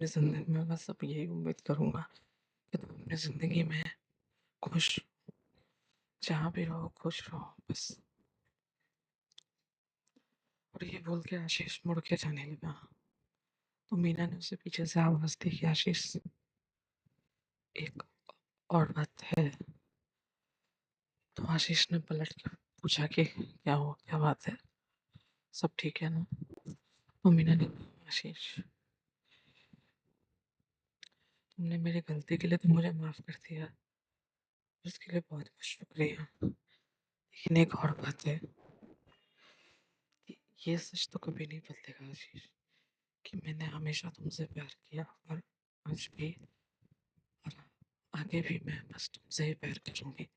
अपनी ज़िंदगी में बस अब यही उम्मीद करूँगा कि तुम अपनी ज़िंदगी में खुश, जहाँ भी रहो खुश रहो बस। और ये बोल के आशीष मुड़ के जाने लगा। तो मीना ने उसे पीछे से आवाज़ दी कि आशीष, एक और बात है। तो आशीष ने पलट के पूछा कि क्या हुआ, क्या बात है, सब ठीक है ना? तो मीना ने कहा, आशीष, तुमने मेरी गलती के लिए तो मुझे माफ़ कर दिया, उसके लिए बहुत बहुत शुक्रिया। लेकिन एक और बात है कि ये सच तो कभी नहीं बदलेगा आशीष, कि मैंने हमेशा तुमसे प्यार किया और आज भी और आगे भी मैं बस तुमसे ही प्यार करूँगी।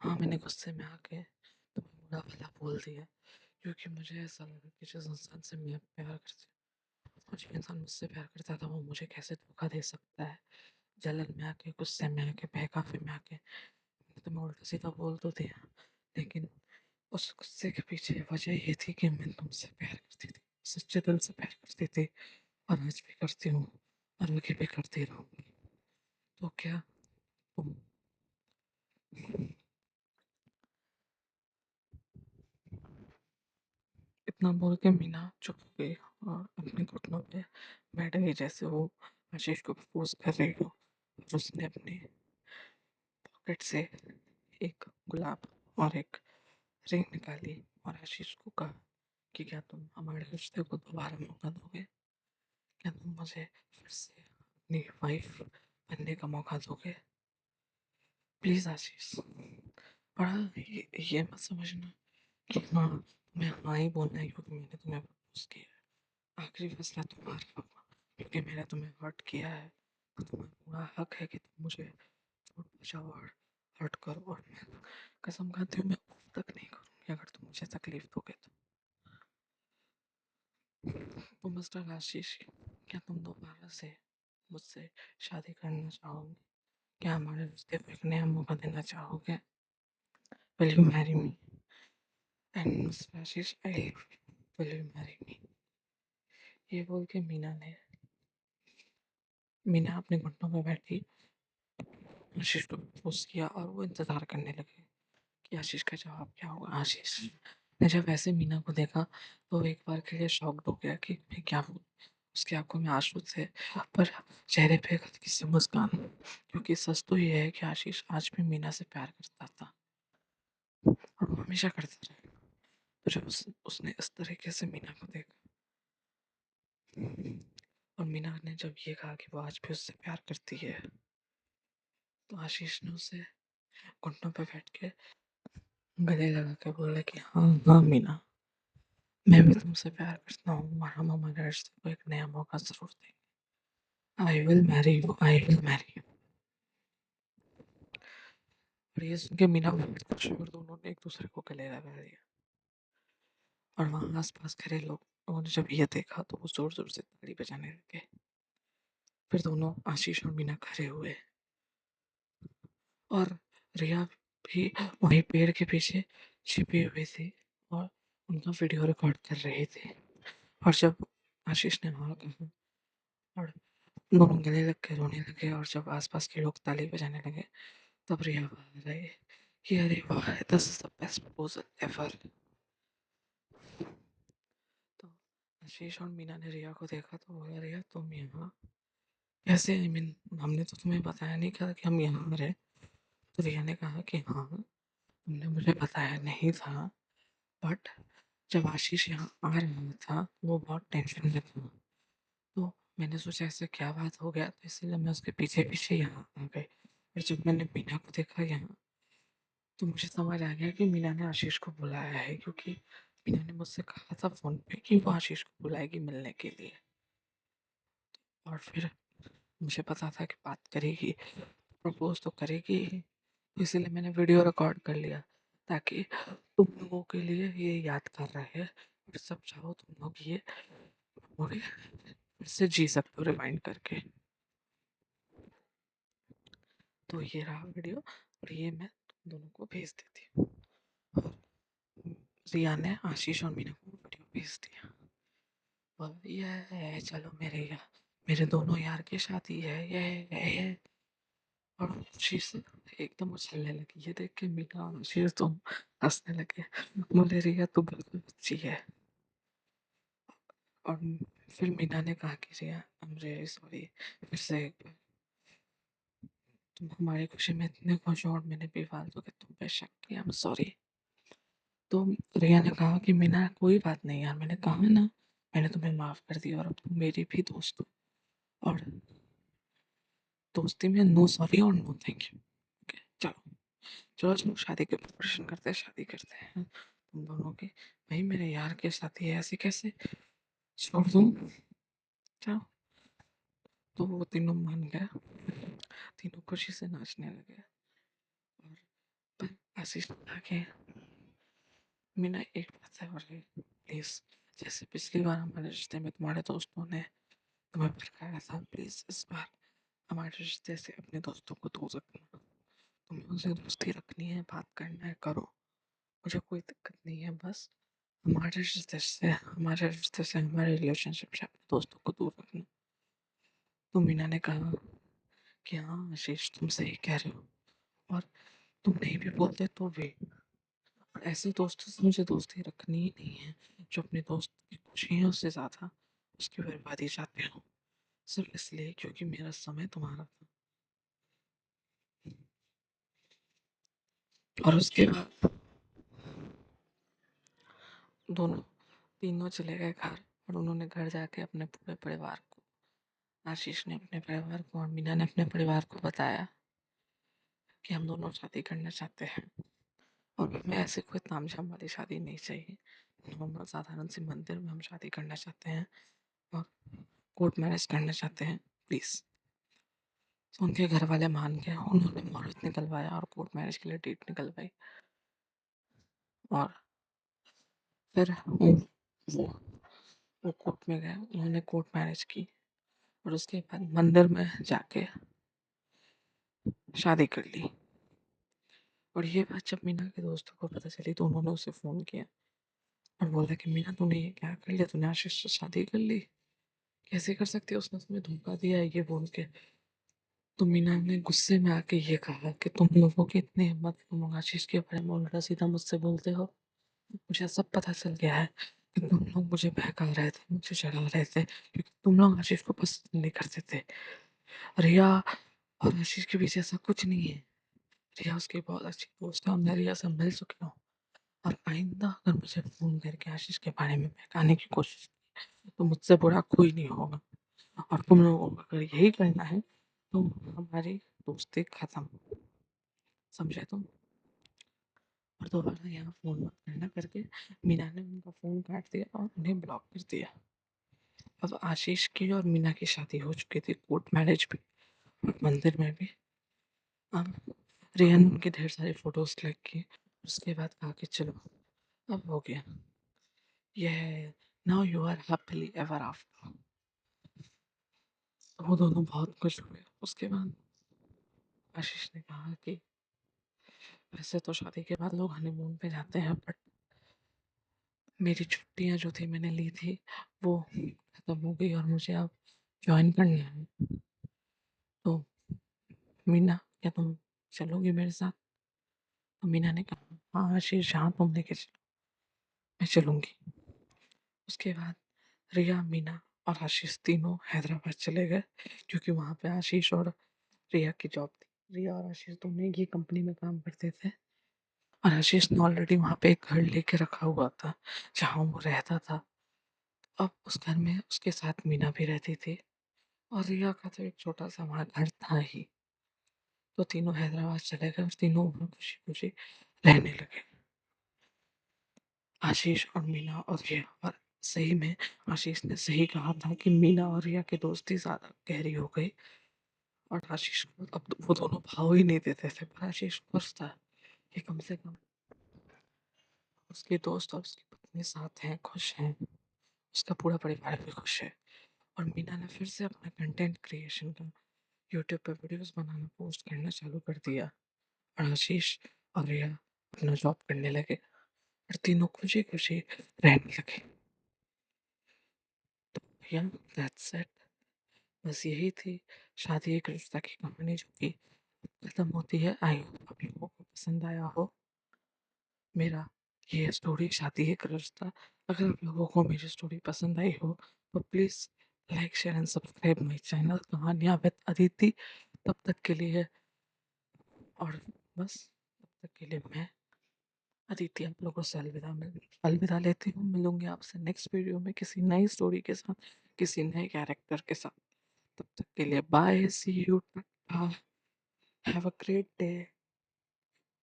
हाँ, मैंने गुस्से में आके तुम्हें बुरा भला बोल दिया, क्योंकि मुझे ऐसा लगा कि जिस इंसान से मैं प्यार करती हूँ, जो इंसान मुझसे प्यार करता था, वो मुझे कैसे धोखा दे सकता है। जलन में आके, गुस्से में आके, बहकावे में आके मैंने तुम्हें उल्टा सीधा बोल तो दिया, लेकिन उस गुस्से के पीछे वजह ये थी कि मैं तुमसे प्यार करती थी, सच्चे दिल से प्यार करती थी, और आज भी करती हूँ और आगे भी करती रहूँगी। तो क्या तुम इतना बोल के मीना चुप हो गई और अपने घुटनों पे बैठ गई, जैसे वो आशीष को प्रपोज कर रही हो। और उसने अपने पॉकेट से एक गुलाब और एक रिंग निकाली और आशीष को कहा कि क्या तुम हमारे रिश्ते को दोबारा मौका दोगे? क्या तुम मुझे फिर से अपनी वाइफ बनने का मौका दोगे? प्लीज आशीष। बड़ा ये मत समझना कि हाँ, तुम्हें हाँ ही बोलना है क्योंकि मैंने तुम्हें प्रपोज किया है। आखिरी फैसला तुम्हारा होगा, क्योंकि मैंने तुम्हें हर्ट किया है। तो तुम्हें पूरा हक है कि तुम मुझे चोट पहुंचाओ और हर्ट करो, और मैं कसम खाती हूँ मैं उफ तक नहीं करूँगी अगर तुम मुझे तकलीफ दोगे तो मिस्टर आशीष, क्या तुम दोबारा से मुझसे शादी करना चाहोगे? क्या हमारे रिश्ते को एक नया मौका देना चाहोगे? Will you marry me? And mister Ashish, I love you, will you marry me? ये बोल के मीना अपने घुटनों पर बैठी आशीष को प्रपोज किया और वो इंतजार करने लगे कि आशीष का जवाब क्या होगा। आशीष ने जब ऐसे मीना को देखा तो वो एक बार के लिए शॉक्ड हो गया कि मैं क्या हूँ। उसकी आंखों में आंसू थे, पर चेहरे पे हल्की सी मुस्कान, क्योंकि सच तो ये है कि आशीष आज भी मीना से प्यार करता था और वो हमेशा करता रहा। तो जब उसने इस तरीके से मीना को देखा और मीना ने जब ये कहा कि वो आज भी उससे प्यार करती है, तो आशीष ने उसे घुटनों पे बैठ के गले लगा के बोला कि हाँ हाँ मीना, मैं भी तुमसे प्यार करता हूँ और हम हमारे रिश्ते को एक नया मौका जरूर देंगे। I will marry you, I will marry you. और ये सुन के मीना बहुत खुश हुई और दोनों ने एक दूसरे को गले लगा दिया। और वहाँ आसपास खड़े लोगों ने जब ये देखा तो वो जोर जोर से ताली बजाने लगे। फिर दोनों आशीष और मीना खड़े हुए और रिया भी वहीं पेड़ के पीछे छिपी हुई थी और उनका वीडियो रिकॉर्ड कर रही थी। और जब आशीष ने हाँ कहा और दोनों गले लग के रोने लगे और जब आसपास के लोग ताली बजाने लगे, तब रिया बाहर आई कि अरे वाह, this is the best proposal ever. तो आशीष और मीना ने रिया को देखा तो बोला, रिया तुम यहाँ कैसे? आई मीन हमने तो तुम्हें बताया नहीं था कि हम यहाँ रहे। तो रिया ने कहा कि हाँ, तुमने मुझे बताया नहीं था, बट जब आशीष यहाँ आ रहा था वो बहुत टेंशन में था, तो मैंने सोचा ऐसे क्या बात हो गया, तो इसीलिए मैं उसके पीछे पीछे यहाँ आ गई। और जब मैंने मीना को देखा यहाँ, तो मुझे समझ आ गया कि मीना ने आशीष को बुलाया है, क्योंकि मीना ने मुझसे कहा था फोन पे कि वो आशीष को बुलाएगी मिलने के लिए। और फिर मुझे पता था कि बात करेगी, प्रपोज तो करेगी ही, तो इसीलिए मैंने वीडियो रिकॉर्ड कर लिया ताकि तुम लोगों के लिए ये यादगार रहे और सब चाहो तुम लोग ये मेमोरी फिर से जी सकते हो रिवाइंड करके। तो ये रहा वीडियो और ये मैं तुम दोनों को भेज देती हूँ। और रिया ने आशीष और मीना को वीडियो भेज दिया। और ये चलो मेरे मेरे दोनों यार की शादी है, ये और खुशी से एकदम उछलने लगी। ये देख के मीना और शीर तो हंसने लगे। बोले रिया तू बिल्कुल बच्ची है। और फिर मीना ने कहा कि रिया आई एम रियली सॉरी, फिर से एक बार तुम हमारी खुशी में इतने खुश हो और मैंने बेफालतू के तुम पे शक किया, आई एम सॉरी। तो रिया ने कहा कि मीना कोई बात नहीं यार, मैंने कहा ना मैंने तुम्हें माफ कर दिया और अब तुम मेरी भी दोस्त हो। और दोस्ती में नो सॉरी और नो थैंक यू। ओके चलो चलो चलो शादी के प्रिपरेशन करते हैं, शादी करते हैं तुम दोनों की। भाई मेरे यार के साथ ही ऐसे कैसे छोड़ दूँ। चलो तो वो तीनों मान गए, तीनों खुशी से नाचने लगे। और पर आशीष ने कहा कि मीना एक बात है और प्लीज, जैसे पिछली बार हमारे रिश्ते में तुम्हारे दोस्तों ने तुम्हें भड़काया था, प्लीज इस बार हमारे रिश्ते से अपने दोस्तों को दूर रखना। तुम्हें उनसे दोस्ती रखनी है, बात करना है करो, मुझे कोई दिक्कत नहीं है, बस हमारे रिलेशनशिप से अपने दोस्तों को दूर रखना। तो मीना ने कहा कि हाँ आशीष तुम सही कह रहे हो, और तुम नहीं भी बोलते तो भी ऐसे दोस्तों से मुझे दोस्ती रखनी ही नहीं है जो अपने दोस्त की खुशियों से ज्यादा उसकी बर्बादी चाहते हो, सिर्फ इसलिए क्योंकि मेरा समय तुम्हारा था। और उसके बाद दोनों तीनों चले गए घर, और उन्होंने घर जाके अपने पूरे परिवार को, आशीष ने अपने परिवार को और मीना ने अपने परिवार को बताया कि हम दोनों शादी करना चाहते हैं, और हमें ऐसे कोई तामझाम वाली शादी नहीं चाहिए। नॉर्मल साधारण सी मंदिर में हम शादी करना चाहते हैं और कोर्ट मैरिज करना चाहते हैं प्लीज। तो उनके घर वाले मान गए, उन्होंने मुहूर्त निकलवाया और कोर्ट मैरिज के लिए डेट निकलवाई। और फिर वो वो कोर्ट में गए, उन्होंने कोर्ट मैरिज की और उसके बाद मंदिर में जाके शादी कर ली। और ये बात जब मीना के दोस्तों को पता चली तो उन्होंने उसे फ़ोन किया और बोला कि मीना तूने ये क्या कर लिया, तूने आशीष से शादी कर ली, कैसे कर सकती है, उसने तुम्हें धोखा दिया है, ये बोल के। तो मीना ने गुस्से में आके ये कहा कि तुम लोगों की इतनी हिम्मत, तुम लोग आशीष के बारे में उल्टा सीधा मुझसे बोलते हो। मुझे सब पता चल गया है कि तुम लोग मुझे बहका रहे थे, मुझे चढ़ा रहे थे, क्योंकि तुम लोग आशीष को पसंद नहीं करते थे। रिया और आशीष के बीच ऐसा कुछ नहीं है। रिया उसकी बहुत अच्छी दोस्त है और मैं रिया से मिल चुकी हूँ। और आइंदा अगर मुझे फोन करके आशीष के बारे में बहकाने की कोशिश की तो मुझसे बुरा कोई नहीं होगा। और तुम लोगों को अगर यही करना है तो हमारी दोस्ती खत्म, समझे तुम। और दोबारा यहाँ फोन मत करना करके मीना ने उनका फोन काट दिया और उन्हें ब्लॉक कर दिया। अब आशीष की और मीना की शादी हो चुकी थी, कोर्ट मैरिज भी और मंदिर में भी। अब रिया ने उनकी ढेर सारी फोटोज क्लिक की, उसके बाद कहा कि चलो अब हो गया, ये now you are happily ever after. तो वो दोनों बहुत खुश हुए। उसके बाद आशीष ने कहा कि वैसे तो शादी के बाद लोग हनीमून पे जाते हैं, बट मेरी छुट्टियां जो थी मैंने ली थी वो खत्म हो गई और मुझे अब ज्वाइन करना है। तो मीना क्या तुम चलोगी मेरे साथ। तो मीना ने कहा हाँ आशीष जहाँ तुम लेके चलो मैं चलूंगी। उसके बाद रिया, मीना और आशीष तीनों हैदराबाद चले गए, क्योंकि वहाँ पे आशीष और रिया की जॉब थी। रिया और आशीष दोनों एक ही कंपनी में काम करते थे और आशीष ने ऑलरेडी वहाँ पे एक घर लेके रखा हुआ था जहाँ वो रहता था। अब उस घर में उसके साथ मीना भी रहती थी और रिया का तो एक छोटा सा वहाँ घर था ही। तो तीनों हैदराबाद चले गए और तीनों वहाँ खुशी खुशी रहने लगे, आशीष और मीना और रिया। और सही में आशीष ने सही कहा था कि मीना और रिया की दोस्ती ज्यादा गहरी हो गई। और आशीष को अब वो दोनों भाव ही नहीं देते थे, पर आशीष खुश था कि कम से कम उसके दोस्त और उसकी पत्नी साथ हैं, खुश हैं, उसका पूरा परिवार भी खुश है। और मीना ने फिर से अपना कंटेंट क्रिएशन का यूट्यूब पे वीडियोस बनाना पोस्ट करना चालू कर दिया। और आशीष और रिया अपना जॉब करने लगे और तीनों खुशी खुशी रहने लगे। तो भैया दैट्स इट, बस यही थी शादी एक रिश्ता की कहानी जो कि खत्म होती है। आई होप आप लोगों को पसंद आया हो मेरा ये स्टोरी शादी एक रिश्ता। अगर आप लोगों को मेरी स्टोरी पसंद आई हो तो please like share and subscribe my channel कहानियाँ विद अदिति। तब तक के लिए और बस तब तक के लिए मैं अदिति आप लोगों से अलविदा लेती हूँ। मिलूंगी आपसे नेक्स्ट वीडियो में किसी नई स्टोरी के साथ, किसी नए कैरेक्टर के साथ। तब तक के लिए bye, see you, have a great day.